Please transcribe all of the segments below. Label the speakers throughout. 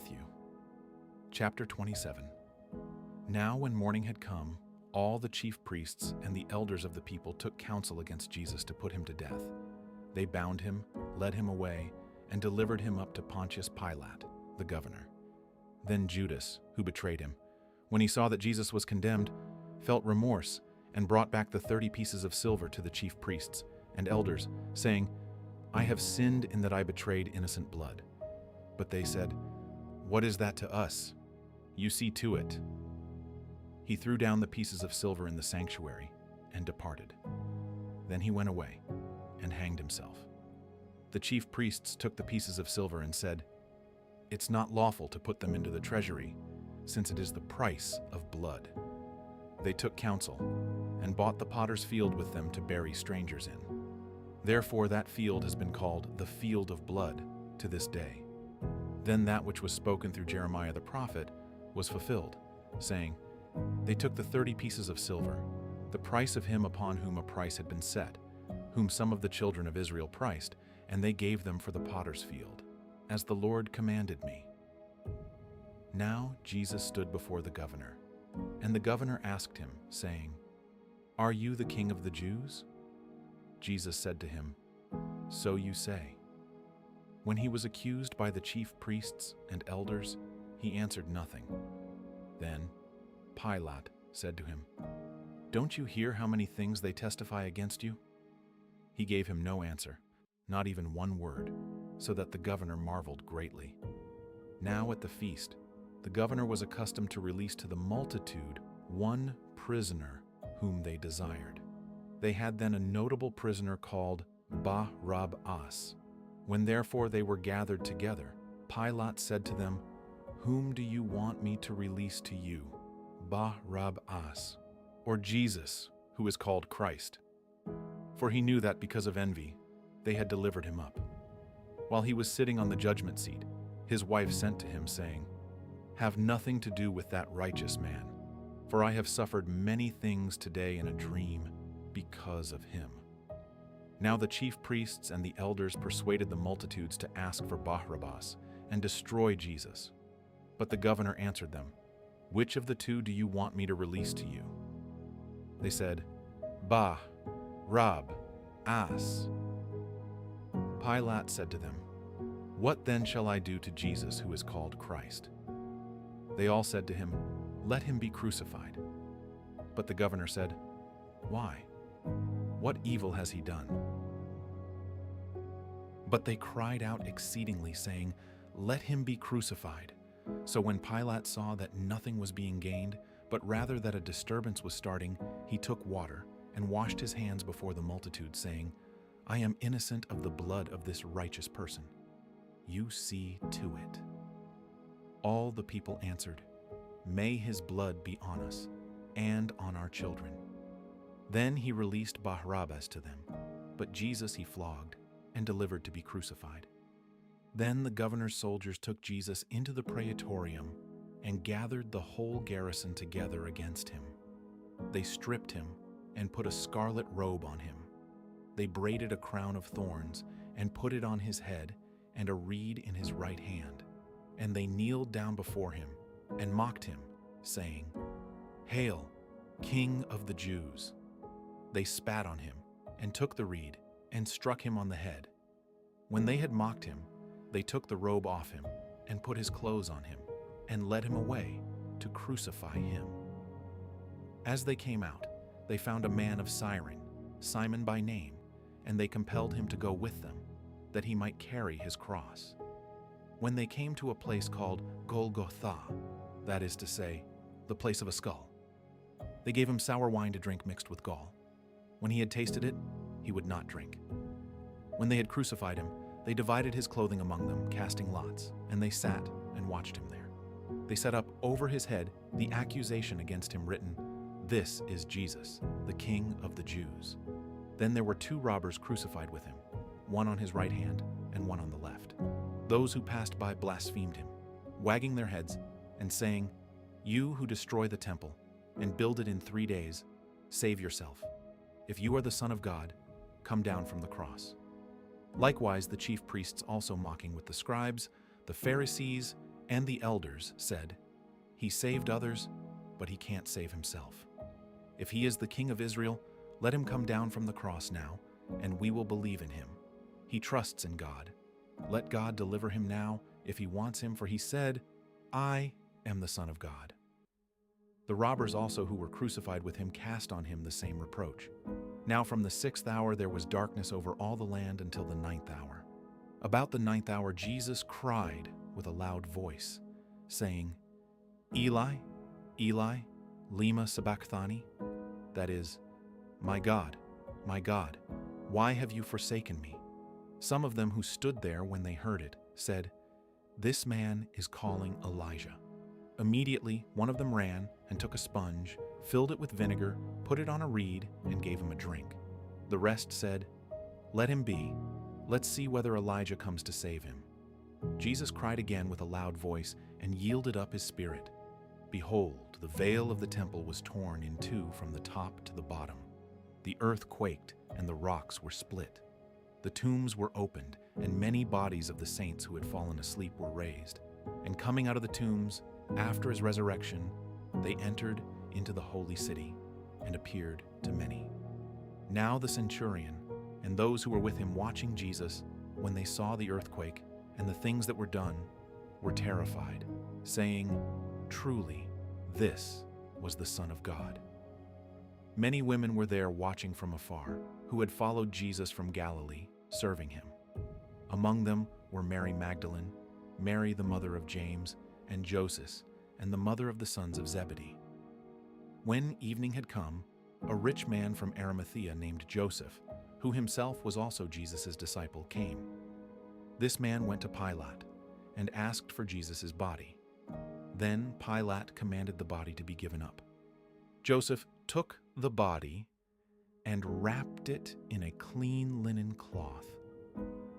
Speaker 1: Matthew, chapter 27. Now when morning had come, all the chief priests and the elders of the people took counsel against Jesus to put him to death. They bound him, led him away, and delivered him up to Pontius Pilate, the governor. Then Judas, who betrayed him, when he saw that Jesus was condemned, felt remorse and brought back the 30 pieces of silver to the chief priests and elders, saying, "I have sinned in that I betrayed innocent blood." But they said, "What is that to us? You see to it." He threw down the pieces of silver in the sanctuary and departed. Then he went away and hanged himself. The chief priests took the pieces of silver and said, "It's not lawful to put them into the treasury, since it is the price of blood." They took counsel and bought the potter's field with them to bury strangers in. Therefore that field has been called the field of blood to this day. Then that which was spoken through Jeremiah the prophet was fulfilled, saying, "They took the 30 pieces of silver, the price of him upon whom a price had been set, whom some of the children of Israel priced, and they gave them for the potter's field, as the Lord commanded me." Now Jesus stood before the governor, and the governor asked him, saying, "Are you the king of the Jews?" Jesus said to him, "So you say." When he was accused by the chief priests and elders, he answered nothing. Then Pilate said to him, "Don't you hear how many things they testify against you?" He gave him no answer, not even one word, so that the governor marveled greatly. Now at the feast, the governor was accustomed to release to the multitude one prisoner whom they desired. They had then a notable prisoner called Barabbas. When therefore they were gathered together, Pilate said to them, "Whom do you want me to release to you, Barabbas, or Jesus, who is called Christ?" For he knew that because of envy, they had delivered him up. While he was sitting on the judgment seat, his wife sent to him, saying, "Have nothing to do with that righteous man, for I have suffered many things today in a dream because of him." Now the chief priests and the elders persuaded the multitudes to ask for Barabbas and destroy Jesus. But the governor answered them, "Which of the two do you want me to release to you?" They said, "Barabbas." Pilate said to them, "What then shall I do to Jesus who is called Christ?" They all said to him, "Let him be crucified." But the governor said, "Why? What evil has he done?" But they cried out exceedingly, saying, "Let him be crucified." So when Pilate saw that nothing was being gained, but rather that a disturbance was starting, he took water and washed his hands before the multitude, saying, "I am innocent of the blood of this righteous person. You see to it." All the people answered, "May his blood be on us and on our children." Then he released Barabbas to them, but Jesus he flogged and delivered to be crucified. Then the governor's soldiers took Jesus into the praetorium and gathered the whole garrison together against him. They stripped him and put a scarlet robe on him. They braided a crown of thorns and put it on his head and a reed in his right hand. And they kneeled down before him and mocked him, saying, "Hail, King of the Jews!" They spat on him and took the reed and struck him on the head. When they had mocked him, they took the robe off him and put his clothes on him and led him away to crucify him. As they came out, they found a man of Cyrene, Simon by name, and they compelled him to go with them, that he might carry his cross. When they came to a place called Golgotha, that is to say, the place of a skull, they gave him sour wine to drink mixed with gall. When he had tasted it, he would not drink. When they had crucified him, they divided his clothing among them, casting lots, and they sat and watched him there. They set up over his head the accusation against him written, "This is Jesus, the King of the Jews." Then there were 2 robbers crucified with him, one on his right hand and one on the left. Those who passed by blasphemed him, wagging their heads and saying, "You who destroy the temple and build it in 3 days, save yourself. If you are the Son of God, come down from the cross." Likewise the chief priests also mocking with the scribes, the Pharisees, And the elders said, "He saved others, but he can't save himself. If he is the King of Israel, let him come down from the cross now, and we will believe in him. He trusts in God. Let God deliver him now if he wants him, for he said, 'I am the Son of God.'" The robbers also who were crucified with him cast on him the same reproach. Now from the 6th hour there was darkness over all the land until the 9th hour. About the 9th hour Jesus cried with a loud voice, saying, "Eli, Eli, lema sabachthani?" That is, my God, why have you forsaken me?" Some of them who stood there when they heard it said, "This man is calling Elijah." Immediately one of them ran and took a sponge, filled it with vinegar, put it on a reed, and gave him a drink. The rest said, "Let him be. Let's see whether Elijah comes to save him." Jesus cried again with a loud voice and yielded up his spirit. Behold, the veil of the temple was torn in two from the top to the bottom. The earth quaked and the rocks were split. The tombs were opened, and many bodies of the saints who had fallen asleep were raised. And coming out of the tombs, after his resurrection, they entered into the holy city and appeared to many. Now the centurion and those who were with him watching Jesus, when they saw the earthquake and the things that were done, were terrified, saying, "Truly, this was the Son of God." Many women were there watching from afar, who had followed Jesus from Galilee, serving him. Among them were Mary Magdalene, Mary the mother of James, and Joseph, and the mother of the sons of Zebedee. When evening had come, a rich man from Arimathea named Joseph, who himself was also Jesus' disciple, came. This man went to Pilate and asked for Jesus' body. Then Pilate commanded the body to be given up. Joseph took the body and wrapped it in a clean linen cloth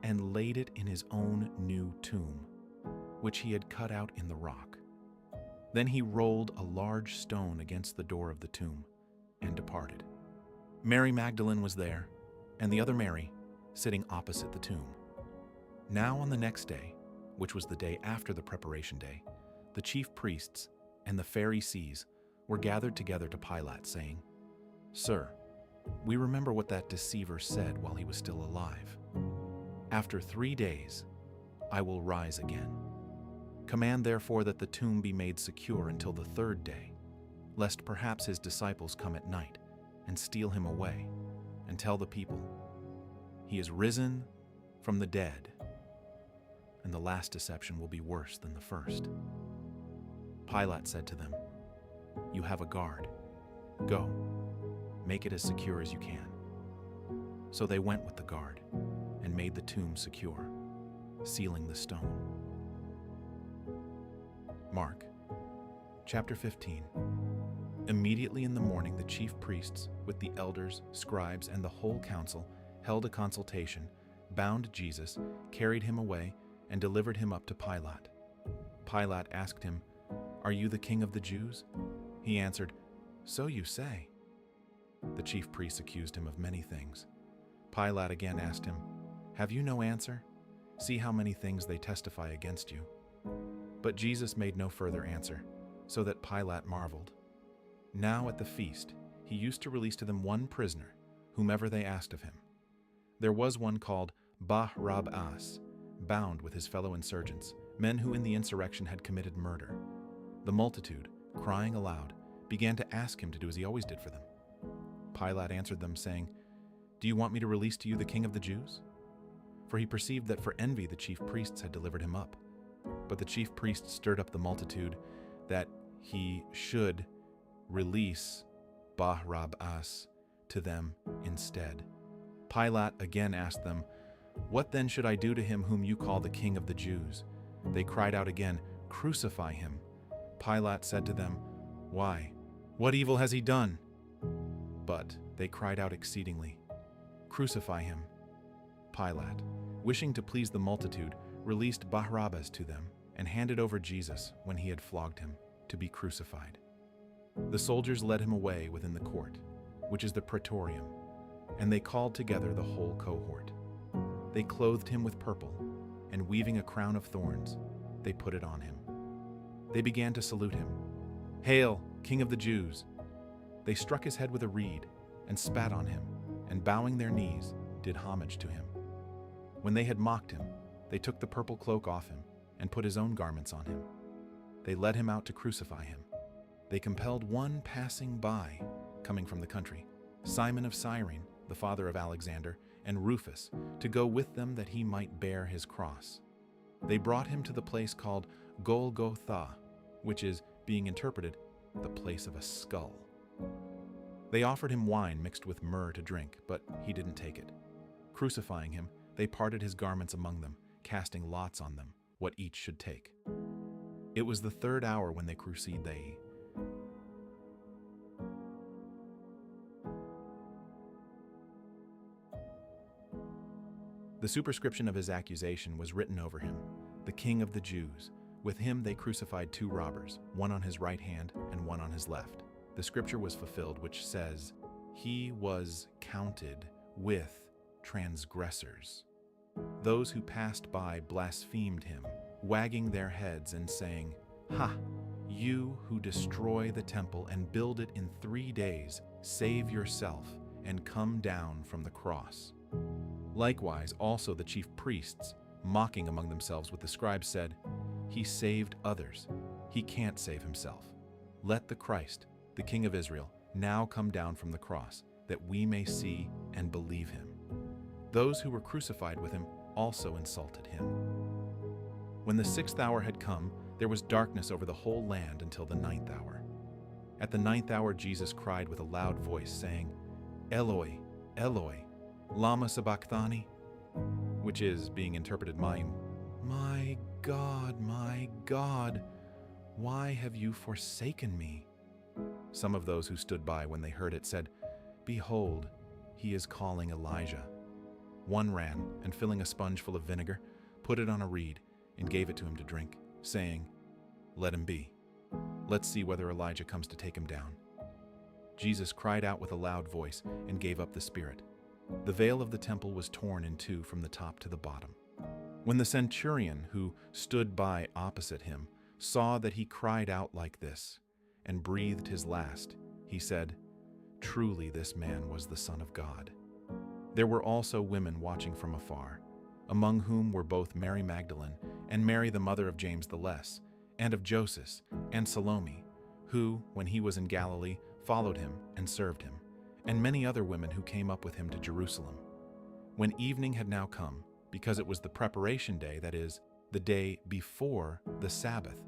Speaker 1: and laid it in his own new tomb, which he had cut out in the rock. Then he rolled a large stone against the door of the tomb and departed. Mary Magdalene was there, and the other Mary, sitting opposite the tomb. Now on the next day, which was the day after the preparation day, the chief priests and the Pharisees were gathered together to Pilate, saying, "Sir, we remember what that deceiver said while he was still alive. After 3 days, I will rise again. Command therefore that the tomb be made secure until the 3rd day, lest perhaps his disciples come at night and steal him away, and tell the people, 'He is risen from the dead,' and the last deception will be worse than the first." Pilate said to them, "You have a guard. Go, make it as secure as you can." So they went with the guard and made the tomb secure, sealing the stone. Mark, chapter 15. Immediately in the morning the chief priests, with the elders, scribes, and the whole council, held a consultation, bound Jesus, carried him away, and delivered him up to Pilate. Pilate asked him, "Are you the king of the Jews?" He answered, "So you say." The chief priests accused him of many things. Pilate again asked him, "Have you no answer? See how many things they testify against you." But Jesus made no further answer, so that Pilate marveled. Now at the feast, he used to release to them one prisoner, whomever they asked of him. There was one called Barabbas, bound with his fellow insurgents, men who in the insurrection had committed murder. The multitude, crying aloud, began to ask him to do as he always did for them. Pilate answered them, saying, "Do you want me to release to you the king of the Jews?" For he perceived that for envy the chief priests had delivered him up. But the chief priests stirred up the multitude that he should release Barabbas to them instead. Pilate again asked them, "What then should I do to him whom you call the King of the Jews?" They cried out again, "Crucify him." Pilate said to them, "Why? What evil has he done?" But they cried out exceedingly, "Crucify him." Pilate, wishing to please the multitude, released Barabbas to them and handed over Jesus, when he had flogged him, to be crucified. The soldiers led him away within the court, which is the praetorium, and they called together the whole cohort. They clothed him with purple, and weaving a crown of thorns, they put it on him. They began to salute him. "Hail, King of the Jews!" They struck his head with a reed and spat on him, and bowing their knees, did homage to him. When they had mocked him, they took the purple cloak off him and put his own garments on him. They led him out to crucify him. They compelled one passing by, coming from the country, Simon of Cyrene, the father of Alexander, and Rufus, to go with them that he might bear his cross. They brought him to the place called Golgotha, which is, being interpreted, the place of a skull. They offered him wine mixed with myrrh to drink, but he didn't take it. Crucifying him, they parted his garments among them, casting lots on them, what each should take. It was the 3rd hour when they crucified thee. The superscription of his accusation was written over him, "The King of the Jews." With him they crucified 2 robbers, one on his right hand and one on his left. The scripture was fulfilled, which says, "He was counted with transgressors." Those who passed by blasphemed him, wagging their heads and saying, "Ha! You who destroy the temple and build it in 3 days, save yourself and come down from the cross." Likewise, also the chief priests, mocking among themselves with the scribes, said, "He saved others. He can't save himself. Let the Christ, the King of Israel, now come down from the cross, that we may see and believe him." Those who were crucified with him also insulted him. When the 6th hour had come, there was darkness over the whole land until the 9th hour. At the 9th hour Jesus cried with a loud voice, saying, "Eloi, Eloi, lama sabachthani?" Which is, being interpreted, my God, why have you forsaken me?" Some of those who stood by when they heard it said, "Behold, he is calling Elijah." One ran, and filling a sponge full of vinegar, put it on a reed, and gave it to him to drink, saying, "Let him be. Let's see whether Elijah comes to take him down." Jesus cried out with a loud voice and gave up the spirit. The veil of the temple was torn in 2 from the top to the bottom. When the centurion who stood by opposite him saw that he cried out like this and breathed his last, he said, "Truly this man was the Son of God." There were also women watching from afar, among whom were both Mary Magdalene and Mary the mother of James the Less, and of Joseph, and Salome, who, when he was in Galilee, followed him and served him, and many other women who came up with him to Jerusalem. When evening had now come, because it was the preparation day, that is, the day before the Sabbath,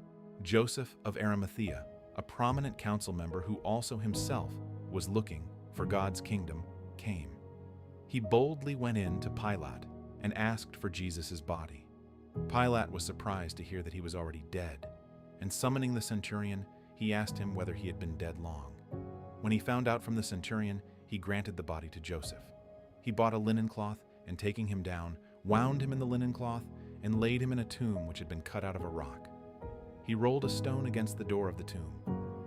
Speaker 1: Joseph of Arimathea, a prominent council member who also himself was looking for God's kingdom, came. He boldly went in to Pilate and asked for Jesus' body. Pilate was surprised to hear that he was already dead, and summoning the centurion, he asked him whether he had been dead long. When he found out from the centurion, he granted the body to Joseph. He bought a linen cloth, and taking him down, wound him in the linen cloth, and laid him in a tomb which had been cut out of a rock. He rolled a stone against the door of the tomb.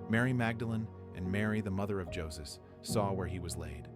Speaker 1: Mary Magdalene and Mary, the mother of Joseph, saw where he was laid.